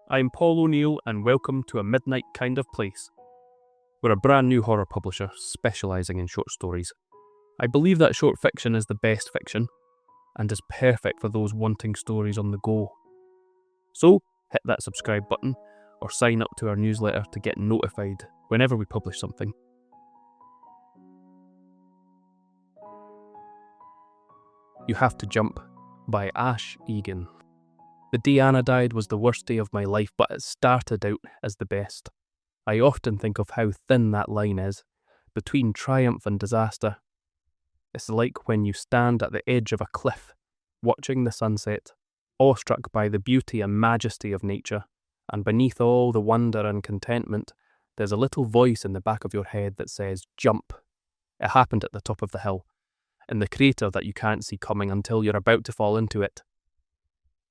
I'm Paul O'Neill and welcome to A Midnight Kind of Place. We're a brand new horror publisher specialising in short stories. I believe that short fiction is the best fiction and is perfect for those wanting stories on the go. So, hit that subscribe button or sign up to our newsletter to get notified whenever we publish something. You Have to Jump by Ash Egan. The day Anna died was the worst day of my life, but it started out as the best. I often think of how thin that line is, between triumph and disaster. It's like when you stand at the edge of a cliff, watching the sunset, awestruck by the beauty and majesty of nature, and beneath all the wonder and contentment, there's a little voice in the back of your head that says, "Jump." It happened at the top of the hill, in the crater that you can't see coming until you're about to fall into it.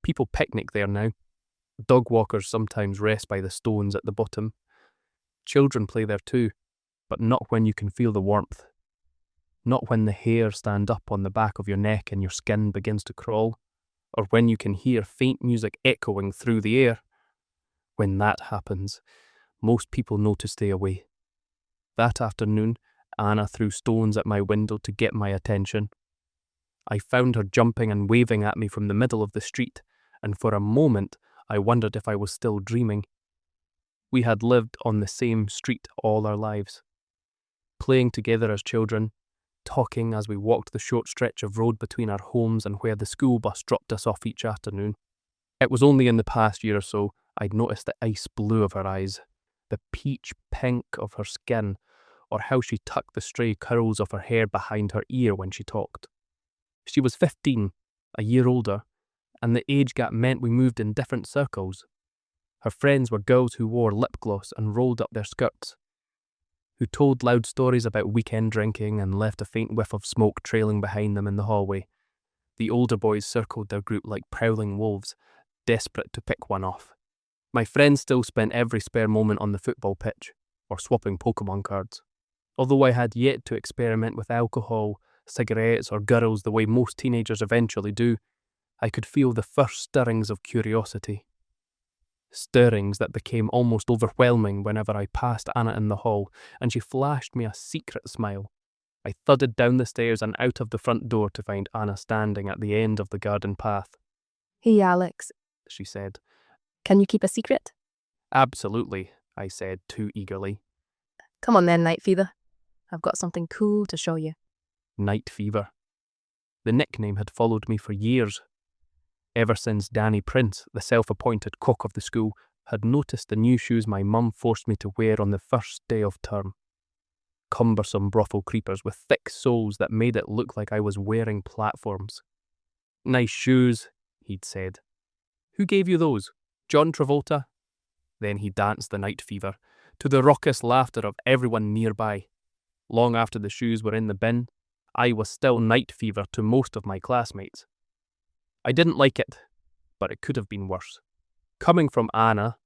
People picnic there now. Dog walkers sometimes rest by the stones at the bottom. Children play there too, but not when you can feel the warmth. Not when the hairs stand up on the back of your neck and your skin begins to crawl, or when you can hear faint music echoing through the air. When that happens, most people know to stay away. That afternoon, Anna threw stones at my window to get my attention. I found her jumping and waving at me from the middle of the street, and for a moment I wondered if I was still dreaming. We had lived on the same street all our lives, playing together as children, talking as we walked the short stretch of road between our homes and where the school bus dropped us off each afternoon. It was only in the past year or so I'd noticed the ice blue of her eyes, the peach pink of her skin, or how she tucked the stray curls of her hair behind her ear when she talked. She was 15, a year older, and the age gap meant we moved in different circles. Her friends were girls who wore lip gloss and rolled up their skirts, who told loud stories about weekend drinking and left a faint whiff of smoke trailing behind them in the hallway. The older boys circled their group like prowling wolves, desperate to pick one off. My friends still spent every spare moment on the football pitch, or swapping Pokemon cards. Although I had yet to experiment with alcohol, cigarettes or girls the way most teenagers eventually do, I could feel the first stirrings of curiosity. Stirrings that became almost overwhelming whenever I passed Anna in the hall and she flashed me a secret smile. I thudded down the stairs and out of the front door to find Anna standing at the end of the garden path. "Hey Alex," she said. "can you keep a secret?" "Absolutely," I said too eagerly. "Come on then, Night Fever. I've got something cool to show you." Night Fever. The nickname had followed me for years. Ever since Danny Prince, the self-appointed cock of the school, had noticed the new shoes my mum forced me to wear on the first day of term. Cumbersome brothel creepers with thick soles that made it look like I was wearing platforms. "Nice shoes," he'd said. "Who gave you those? John Travolta?" Then he danced the Night Fever, to the raucous laughter of everyone nearby. Long after the shoes were in the bin, I was still Night Fever to most of my classmates. I didn't like it, but it could have been worse. Coming from Anna,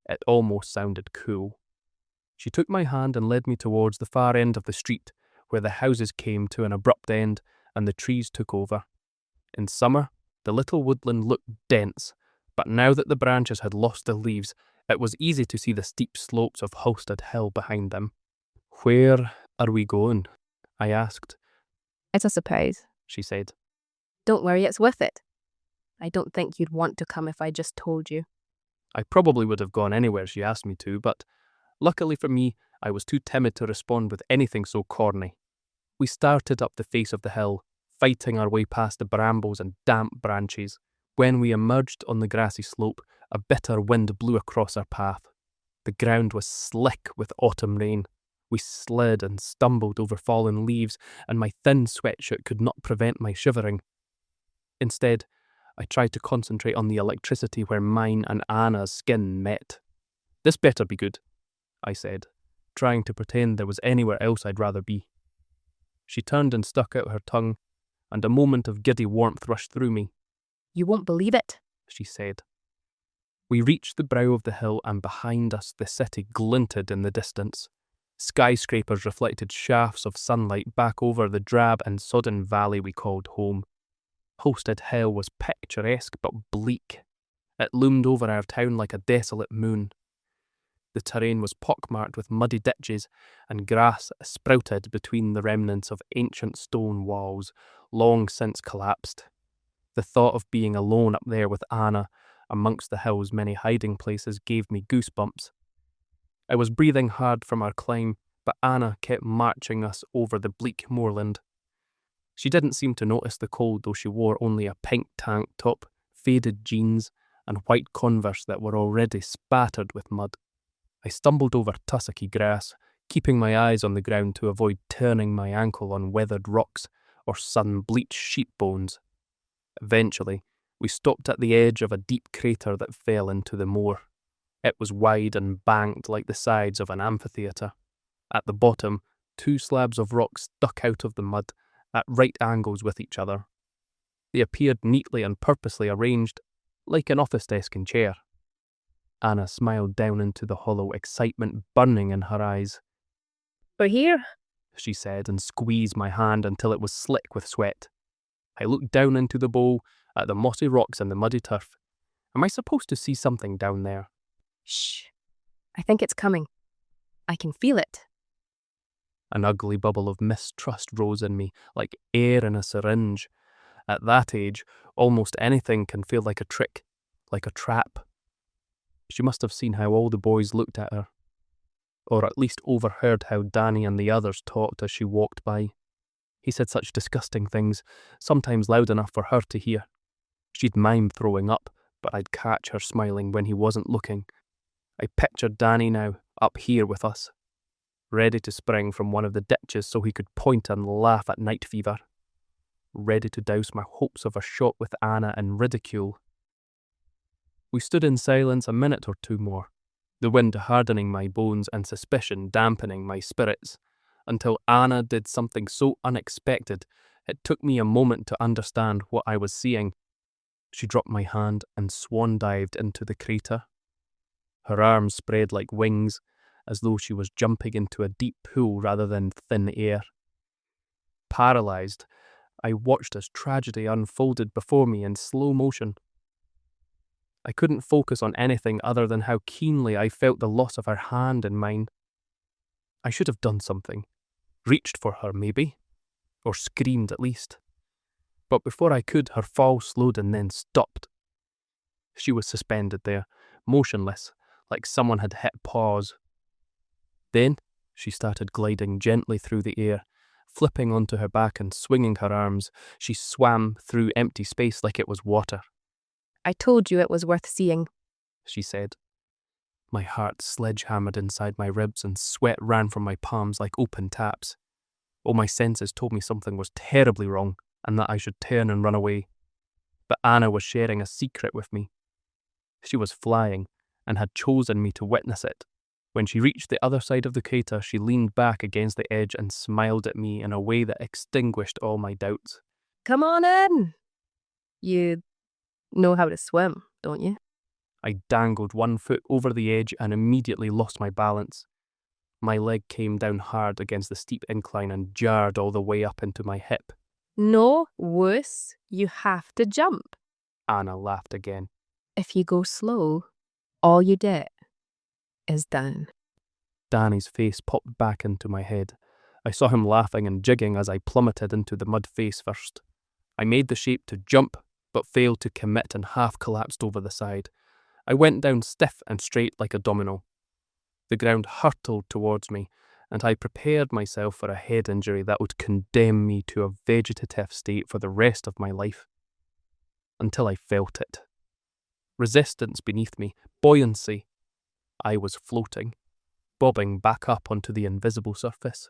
it almost sounded cool. She took my hand and led me towards the far end of the street, where the houses came to an abrupt end and the trees took over. In summer, the little woodland looked dense, but now that the branches had lost their leaves, it was easy to see the steep slopes of Halstead Hill behind them. "Where are we going?" I asked. "It's a surprise," she said. "Don't worry, it's worth it. I don't think you'd want to come if I just told you." I probably would have gone anywhere she asked me to, but luckily for me, I was too timid to respond with anything so corny. We started up the face of the hill, fighting our way past the brambles and damp branches. When we emerged on the grassy slope, a bitter wind blew across our path. The ground was slick with autumn rain. We slid and stumbled over fallen leaves, and my thin sweatshirt could not prevent my shivering. Instead, I tried to concentrate on the electricity where mine and Anna's skin met. "This better be good," I said, trying to pretend there was anywhere else I'd rather be. She turned and stuck out her tongue, and a moment of giddy warmth rushed through me. "You won't believe it," she said. We reached the brow of the hill, and behind us the city glinted in the distance. Skyscrapers reflected shafts of sunlight back over the drab and sodden valley we called home. Halstead Hill was picturesque but bleak. It loomed over our town like a desolate moon. The terrain was pockmarked with muddy ditches, and grass sprouted between the remnants of ancient stone walls, long since collapsed. The thought of being alone up there with Anna, amongst the hill's many hiding places, gave me goosebumps. I was breathing hard from our climb, but Anna kept marching us over the bleak moorland. She didn't seem to notice the cold, though she wore only a pink tank top, faded jeans, and white Converse that were already spattered with mud. I stumbled over tussocky grass, keeping my eyes on the ground to avoid turning my ankle on weathered rocks or sun-bleached sheep bones. Eventually, we stopped at the edge of a deep crater that fell into the moor. It was wide and banked like the sides of an amphitheatre. At the bottom, 2 slabs of rock stuck out of the mud at right angles with each other. They appeared neatly and purposely arranged, like an office desk and chair. Anna smiled down into the hollow, excitement burning in her eyes. "We're here." She said, and squeezed my hand until it was slick with sweat. I looked down into the bowl, at the mossy rocks and the muddy turf. Am I supposed to see something down there? Shh. I think it's coming. I can feel it. An ugly bubble of mistrust rose in me, like air in a syringe. At that age, almost anything can feel like a trick, like a trap. She must have seen how all the boys looked at her, or at least overheard how Danny and the others talked as she walked by. He said such disgusting things, sometimes loud enough for her to hear. She'd mime throwing up, but I'd catch her smiling when he wasn't looking. I pictured Danny now, up here with us, ready to spring from one of the ditches so he could point and laugh at night fever, ready to douse my hopes of a shot with Anna in ridicule. We stood in silence a minute or 2 more, the wind hardening my bones and suspicion dampening my spirits, until Anna did something so unexpected it took me a moment to understand what I was seeing. She dropped my hand and swan-dived into the crater. Her arms spread like wings, as though she was jumping into a deep pool rather than thin air. Paralysed, I watched as tragedy unfolded before me in slow motion. I couldn't focus on anything other than how keenly I felt the loss of her hand in mine. I should have done something. Reached for her, maybe. Or screamed at least. But before I could, her fall slowed and then stopped. She was suspended there, motionless, like someone had hit pause. Then she started gliding gently through the air, flipping onto her back and swinging her arms. She swam through empty space like it was water. "I told you it was worth seeing," she said. My heart sledge-hammered inside my ribs and sweat ran from my palms like open taps. All my senses told me something was terribly wrong and that I should turn and run away. But Anna was sharing a secret with me. She was flying and had chosen me to witness it. When she reached the other side of the crater, she leaned back against the edge and smiled at me in a way that extinguished all my doubts. "Come on in. You know how to swim, don't you?" I dangled 1 foot over the edge and immediately lost my balance. My leg came down hard against the steep incline and jarred all the way up into my hip. "No, wuss. You have to jump. Anna laughed again. If you go slow, all you get is down." Danny's face popped back into my head. I saw him laughing and jigging as I plummeted into the mud face first. I made the shape to jump, but failed to commit and half collapsed over the side. I went down stiff and straight like a domino. The ground hurtled towards me, and I prepared myself for a head injury that would condemn me to a vegetative state for the rest of my life. Until I felt it. Resistance beneath me, buoyancy. I was floating, bobbing back up onto the invisible surface.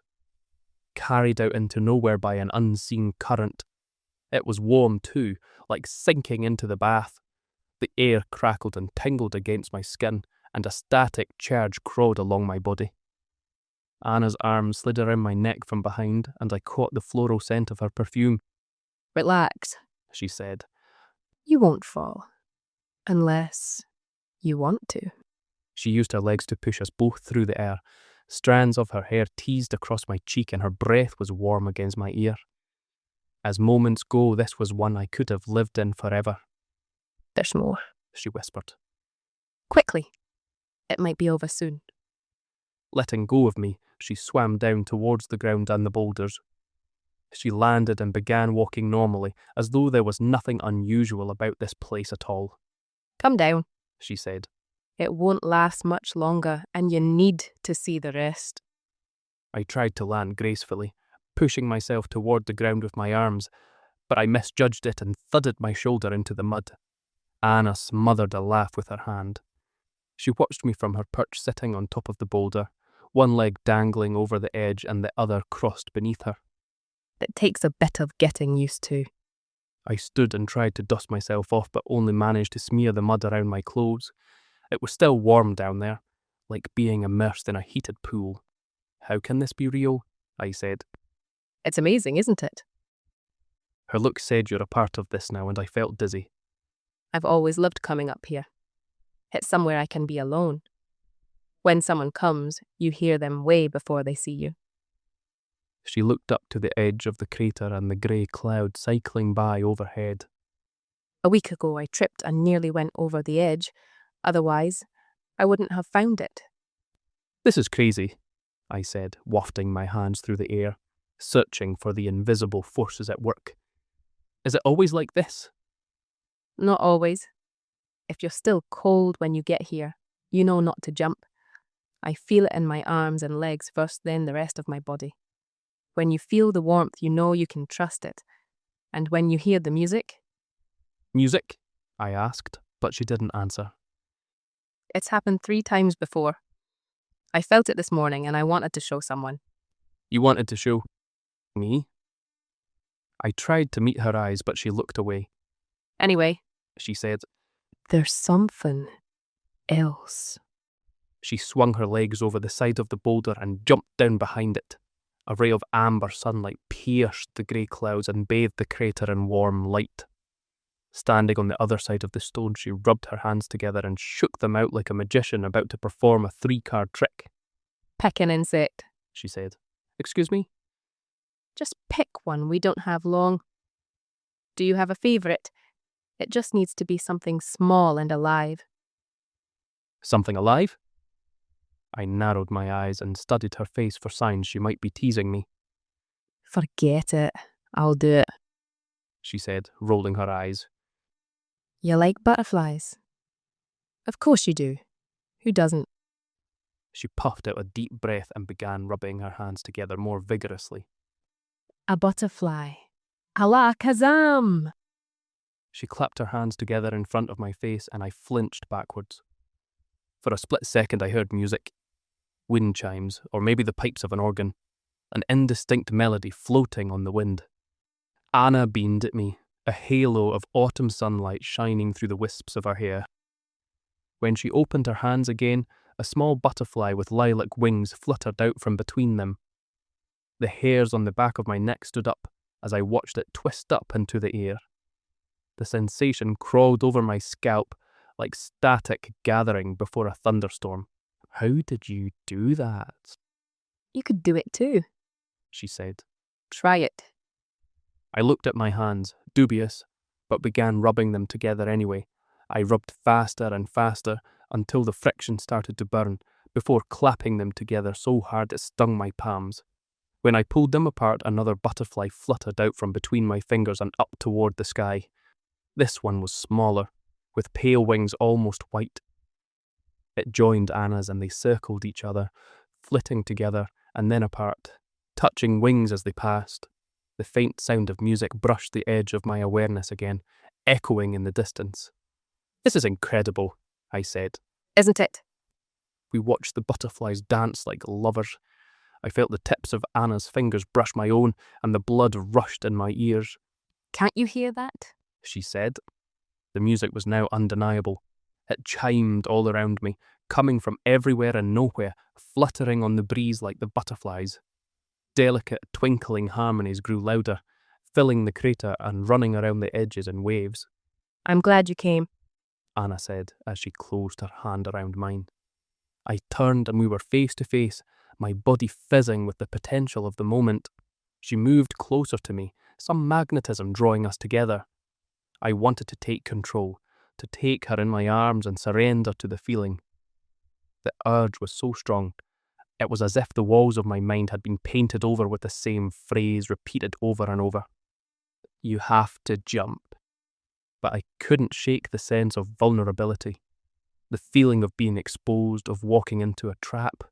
Carried out into nowhere by an unseen current. It was warm too, like sinking into the bath. The air crackled and tingled against my skin, and a static charge crawled along my body. Anna's arm slid around my neck from behind, and I caught the floral scent of her perfume. "Relax," she said. "You won't fall. Unless you want to." She used her legs to push us both through the air. Strands of her hair teased across my cheek, and her breath was warm against my ear. As moments go, this was one I could have lived in forever. "There's more," she whispered. Quickly. It might be over soon. Letting go of me, she swam down towards the ground and the boulders. She landed and began walking normally, as though there was nothing unusual about this place at all. Come down, she said. It won't last much longer, and you need to see the rest. I tried to land gracefully, pushing myself toward the ground with my arms, but I misjudged it and thudded my shoulder into the mud. Anna smothered a laugh with her hand. She watched me from her perch sitting on top of the boulder, one leg dangling over the edge and the other crossed beneath her. It takes a bit of getting used to. I stood and tried to dust myself off, but only managed to smear the mud around my clothes. It was still warm down there, like being immersed in a heated pool. How can this be real? I said. It's amazing, isn't it? Her look said you're a part of this now, and I felt dizzy. I've always loved coming up here. It's somewhere I can be alone. When someone comes, you hear them way before they see you. She looked up to the edge of the crater and the grey cloud cycling by overhead. A week ago I tripped and nearly went over the edge. Otherwise, I wouldn't have found it. This is crazy, I said, wafting my hands through the air, searching for the invisible forces at work. Is it always like this? Not always. If you're still cold when you get here, you know not to jump. I feel it in my arms and legs first, then the rest of my body. When you feel the warmth, you know you can trust it. And when you hear the music... Music? I asked, but she didn't answer. It's happened 3 times before. I felt it this morning and I wanted to show someone. You wanted to show me? I tried to meet her eyes, but she looked away. Anyway, she said, there's something else. She swung her legs over the side of the boulder and jumped down behind it. A ray of amber sunlight pierced the grey clouds and bathed the crater in warm light. Standing on the other side of the stone, she rubbed her hands together and shook them out like a magician about to perform a 3-card trick. Pick an insect, she said. Excuse me? Just pick one, we don't have long. Do you have a favourite? It just needs to be something small and alive. Something alive? I narrowed my eyes and studied her face for signs she might be teasing me. Forget it. I'll do it, she said, rolling her eyes. You like butterflies? Of course you do. Who doesn't? She puffed out a deep breath and began rubbing her hands together more vigorously. A butterfly. Allah Kazam! She clapped her hands together in front of my face and I flinched backwards. For a split second I heard music. Wind chimes, or maybe the pipes of an organ. An indistinct melody floating on the wind. Anna beamed at me, a halo of autumn sunlight shining through the wisps of her hair. When she opened her hands again, a small butterfly with lilac wings fluttered out from between them. The hairs on the back of my neck stood up as I watched it twist up into the air. The sensation crawled over my scalp like static gathering before a thunderstorm. How did you do that? You could do it too, she said. Try it. I looked at my hands, dubious, but began rubbing them together anyway. I rubbed faster and faster until the friction started to burn, before clapping them together so hard it stung my palms. When I pulled them apart, another butterfly fluttered out from between my fingers and up toward the sky. This one was smaller, with pale wings almost white. It joined Anna's and they circled each other, flitting together and then apart, touching wings as they passed. The faint sound of music brushed the edge of my awareness again, echoing in the distance. This is incredible, I said. Isn't it? We watched the butterflies dance like lovers. I felt the tips of Anna's fingers brush my own, and the blood rushed in my ears. Can't you hear that? She said. The music was now undeniable. It chimed all around me, coming from everywhere and nowhere, fluttering on the breeze like the butterflies. Delicate, twinkling harmonies grew louder, filling the crater and running around the edges in waves. I'm glad you came, Anna said as she closed her hand around mine. I turned and we were face to face, my body fizzing with the potential of the moment. She moved closer to me, some magnetism drawing us together. I wanted to take control, to take her in my arms and surrender to the feeling. The urge was so strong, it was as if the walls of my mind had been painted over with the same phrase repeated over and over. You have to jump. But I couldn't shake the sense of vulnerability, the feeling of being exposed, of walking into a trap.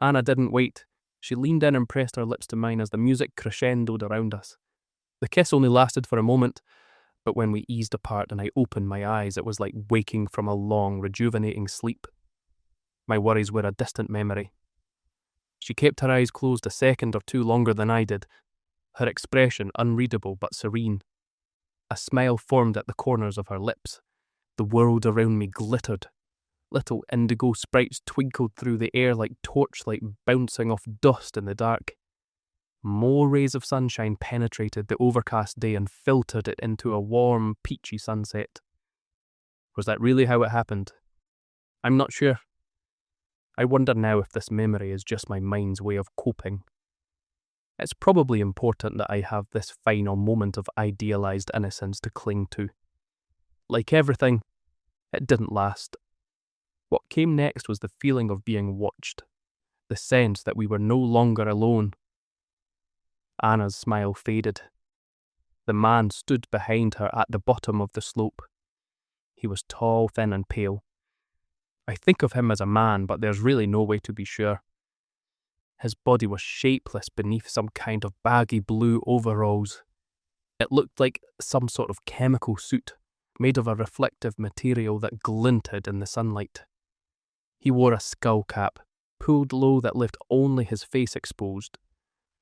Anna didn't wait. She leaned in and pressed her lips to mine as the music crescendoed around us. The kiss only lasted for a moment, but when we eased apart and I opened my eyes, it was like waking from a long, rejuvenating sleep. My worries were a distant memory. She kept her eyes closed a second or two longer than I did, her expression unreadable but serene. A smile formed at the corners of her lips. The world around me glittered. Little indigo sprites twinkled through the air like torchlight bouncing off dust in the dark. More rays of sunshine penetrated the overcast day and filtered it into a warm, peachy sunset. Was that really how it happened? I'm not sure. I wonder now if this memory is just my mind's way of coping. It's probably important that I have this final moment of idealised innocence to cling to. Like everything, it didn't last. What came next was the feeling of being watched, the sense that we were no longer alone. Anna's smile faded. The man stood behind her at the bottom of the slope. He was tall, thin and pale. I think of him as a man, but there's really no way to be sure. His body was shapeless beneath some kind of baggy blue overalls. It looked like some sort of chemical suit, made of a reflective material that glinted in the sunlight. He wore a skull cap, pulled low that left only his face exposed.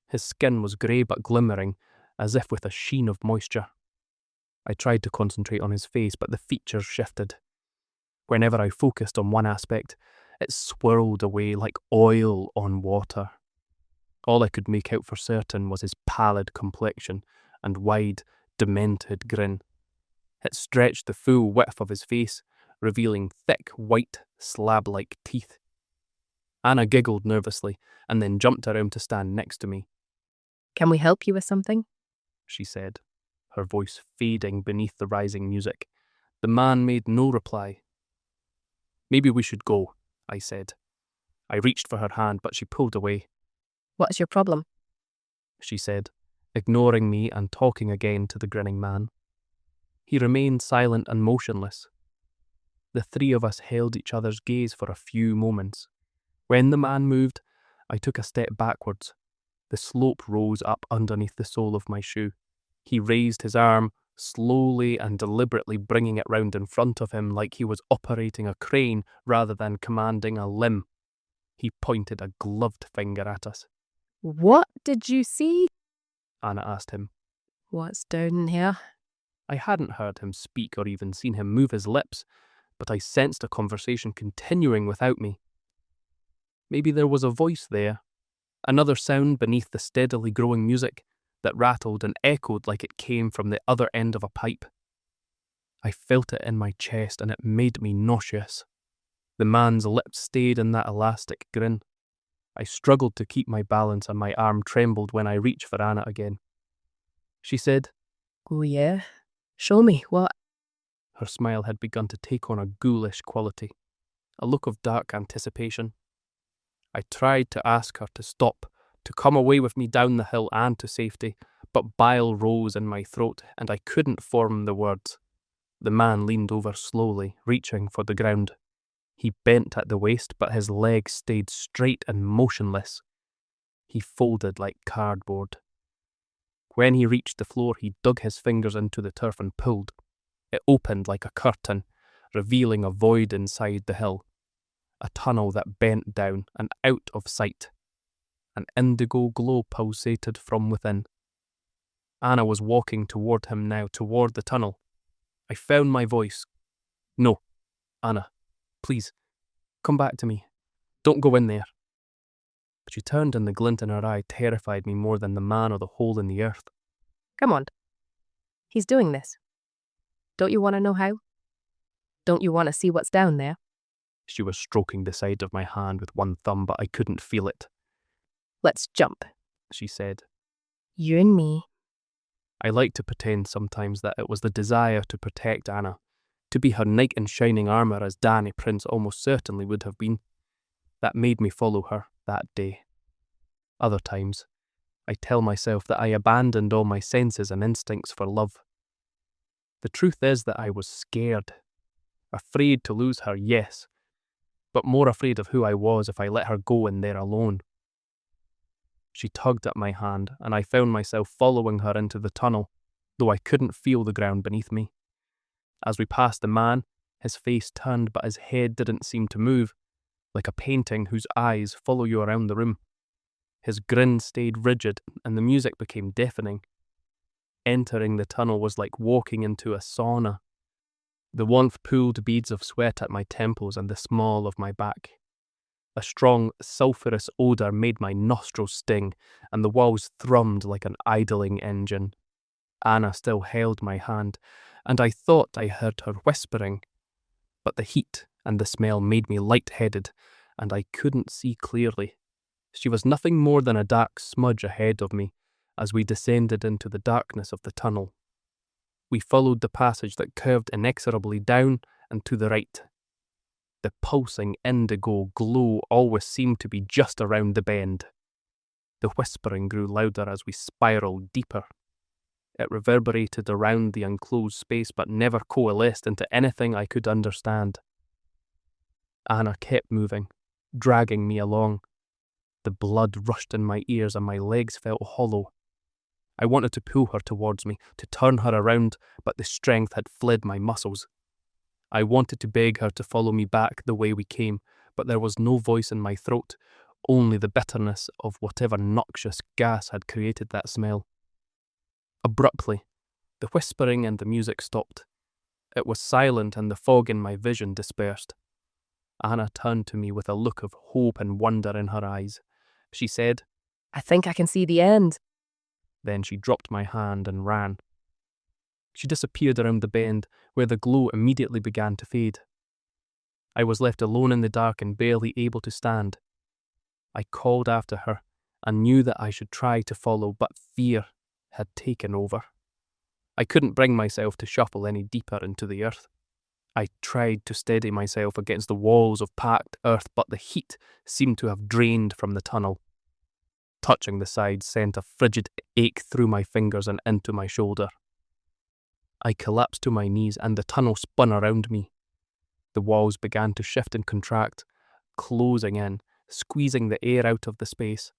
His skin was grey but glimmering, as if with a sheen of moisture. I tried to concentrate on his face, but the features shifted. Whenever I focused on one aspect, it swirled away like oil on water. All I could make out for certain was his pallid complexion and wide, demented grin. It stretched the full width of his face, revealing thick, white, slab-like teeth. Anna giggled nervously and then jumped around to stand next to me. Can we help you with something? She said, her voice fading beneath the rising music. The man made no reply. Maybe we should go, I said. I reached for her hand, but she pulled away. What's your problem? She said, ignoring me and talking again to the grinning man. He remained silent and motionless. The three of us held each other's gaze for a few moments. When the man moved, I took a step backwards. The slope rose up underneath the sole of my shoe. He raised his arm, slowly and deliberately bringing it round in front of him like he was operating a crane rather than commanding a limb. He pointed a gloved finger at us. What did you see? Anna asked him. What's down here? I hadn't heard him speak or even seen him move his lips, but I sensed a conversation continuing without me. Maybe there was a voice there, another sound beneath the steadily growing music that rattled and echoed like it came from the other end of a pipe. I felt it in my chest and it made me nauseous. The man's lips stayed in that elastic grin. I struggled to keep my balance and my arm trembled when I reached for Anna again. She said, Oh yeah? Show me, what? Her smile had begun to take on a ghoulish quality, a look of dark anticipation. I tried to ask her to stop, to come away with me down the hill and to safety, but bile rose in my throat and I couldn't form the words. The man leaned over slowly, reaching for the ground. He bent at the waist, but his legs stayed straight and motionless. He folded like cardboard. When he reached the floor, he dug his fingers into the turf and pulled. It opened like a curtain, revealing a void inside the hill. A tunnel that bent down and out of sight. An indigo glow pulsated from within. Anna was walking toward him now, toward the tunnel. I found my voice. No, Anna, please, come back to me. Don't go in there. But she turned and the glint in her eye terrified me more than the man or the hole in the earth. Come on. He's doing this. Don't you want to know how? Don't you want to see what's down there? She was stroking the side of my hand with one thumb, but I couldn't feel it. Let's jump, she said. You and me. I like to pretend sometimes that it was the desire to protect Anna, to be her knight in shining armour as Danny Prince almost certainly would have been. That made me follow her that day. Other times, I tell myself that I abandoned all my senses and instincts for love. The truth is that I was scared. Afraid to lose her, yes, but more afraid of who I was if I let her go in there alone. She tugged at my hand, and I found myself following her into the tunnel, though I couldn't feel the ground beneath me. As we passed the man, his face turned but his head didn't seem to move, like a painting whose eyes follow you around the room. His grin stayed rigid, and the music became deafening. Entering the tunnel was like walking into a sauna. The warmth pulled beads of sweat at my temples and the small of my back. A strong, sulphurous odour made my nostrils sting, and the walls thrummed like an idling engine. Anna still held my hand, and I thought I heard her whispering, but the heat and the smell made me light-headed, and I couldn't see clearly. She was nothing more than a dark smudge ahead of me as we descended into the darkness of the tunnel. We followed the passage that curved inexorably down and to the right. The pulsing indigo glow always seemed to be just around the bend. The whispering grew louder as we spiraled deeper. It reverberated around the enclosed space but never coalesced into anything I could understand. Anna kept moving, dragging me along. The blood rushed in my ears and my legs felt hollow. I wanted to pull her towards me, to turn her around, but the strength had fled my muscles. I wanted to beg her to follow me back the way we came, but there was no voice in my throat, only the bitterness of whatever noxious gas had created that smell. Abruptly, the whispering and the music stopped. It was silent and the fog in my vision dispersed. Anna turned to me with a look of hope and wonder in her eyes. She said, I think I can see the end. Then she dropped my hand and ran. She disappeared around the bend, where the glow immediately began to fade. I was left alone in the dark and barely able to stand. I called after her and knew that I should try to follow, but fear had taken over. I couldn't bring myself to shuffle any deeper into the earth. I tried to steady myself against the walls of packed earth, but the heat seemed to have drained from the tunnel. Touching the sides sent a frigid ache through my fingers and into my shoulder. I collapsed to my knees and the tunnel spun around me. The walls began to shift and contract, closing in, squeezing the air out of the space.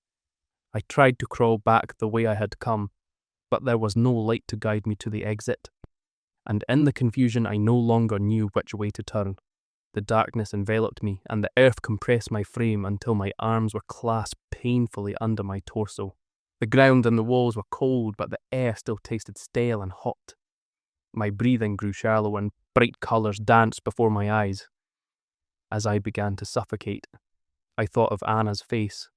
I tried to crawl back the way I had come, but there was no light to guide me to the exit. And in the confusion I no longer knew which way to turn. The darkness enveloped me, and the earth compressed my frame until my arms were clasped painfully under my torso. The ground and the walls were cold, but the air still tasted stale and hot. My breathing grew shallow, and bright colours danced before my eyes. As I began to suffocate, I thought of Anna's face,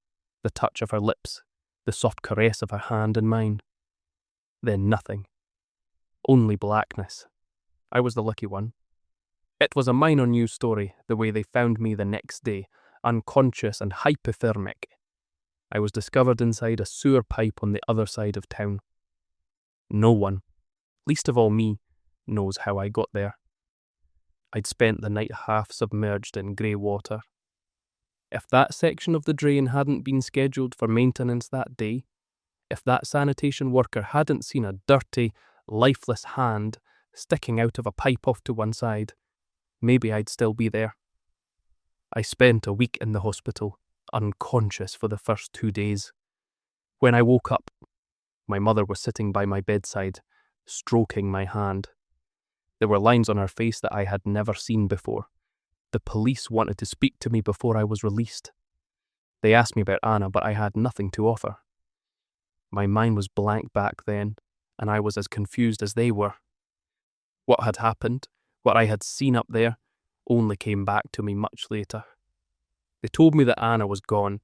the touch of her lips, the soft caress of her hand in mine. Then nothing. Only blackness. I was the lucky one. It was a minor news story, the way they found me the next day, unconscious and hypothermic. I was discovered inside a sewer pipe on the other side of town. No one, least of all me, knows how I got there. I'd spent the night half submerged in grey water. If that section of the drain hadn't been scheduled for maintenance that day, if that sanitation worker hadn't seen a dirty, lifeless hand sticking out of a pipe off to one side, maybe I'd still be there. I spent a week in the hospital, unconscious for the first 2 days. When I woke up, my mother was sitting by my bedside, stroking my hand. There were lines on her face that I had never seen before. The police wanted to speak to me before I was released. They asked me about Anna, but I had nothing to offer. My mind was blank back then, and I was as confused as they were. What had happened, what I had seen up there, only came back to me much later. They told me that Anna was gone,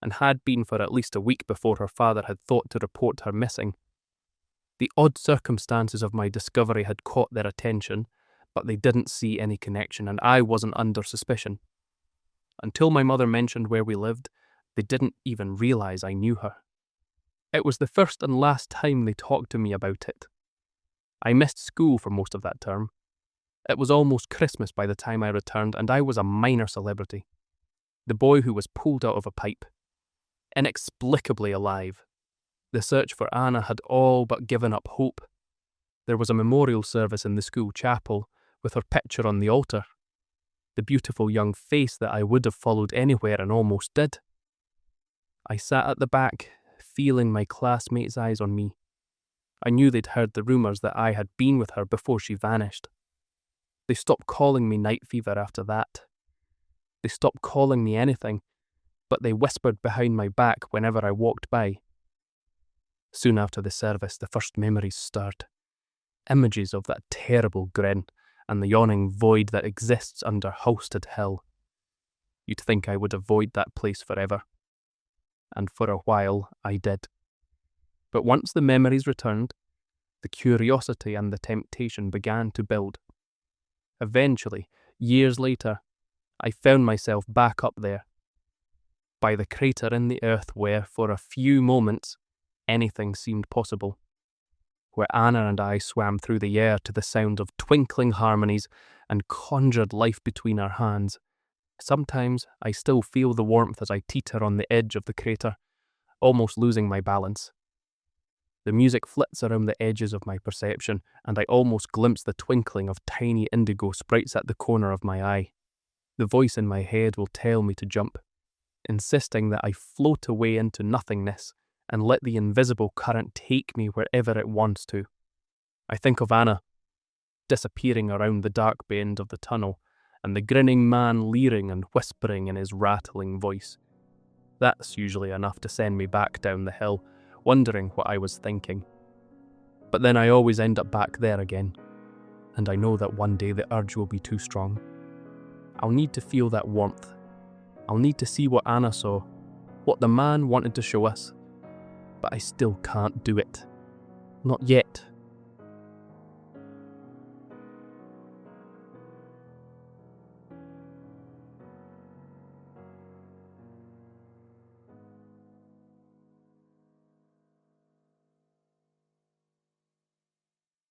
and had been for at least a week before her father had thought to report her missing. The odd circumstances of my discovery had caught their attention, but they didn't see any connection, and I wasn't under suspicion. Until my mother mentioned where we lived, they didn't even realise I knew her. It was the first and last time they talked to me about it. I missed school for most of that term. It was almost Christmas by the time I returned, and I was a minor celebrity. The boy who was pulled out of a pipe, inexplicably alive. The search for Anna had all but given up hope. There was a memorial service in the school chapel with her picture on the altar. The beautiful young face that I would have followed anywhere and almost did. I sat at the back, feeling my classmates' eyes on me. I knew they'd heard the rumours that I had been with her before she vanished. They stopped calling me night fever after that. They stopped calling me anything, but they whispered behind my back whenever I walked by. Soon after the service, the first memories stirred. Images of that terrible grin and the yawning void that exists under Halstead Hill. You'd think I would avoid that place forever. And for a while, I did. But once the memories returned, the curiosity and the temptation began to build. Eventually, years later, I found myself back up there, by the crater in the earth where, for a few moments, anything seemed possible, where Anna and I swam through the air to the sound of twinkling harmonies and conjured life between our hands. Sometimes I still feel the warmth as I teeter on the edge of the crater, almost losing my balance. The music flits around the edges of my perception, and I almost glimpse the twinkling of tiny indigo sprites at the corner of my eye. The voice in my head will tell me to jump, insisting that I float away into nothingness and let the invisible current take me wherever it wants to. I think of Anna, disappearing around the dark bend of the tunnel, and the grinning man leering and whispering in his rattling voice. That's usually enough to send me back down the hill, wondering what I was thinking. But then I always end up back there again, and I know that one day the urge will be too strong. I'll need to feel that warmth. I'll need to see what Anna saw, what the man wanted to show us. But I still can't do it. Not yet.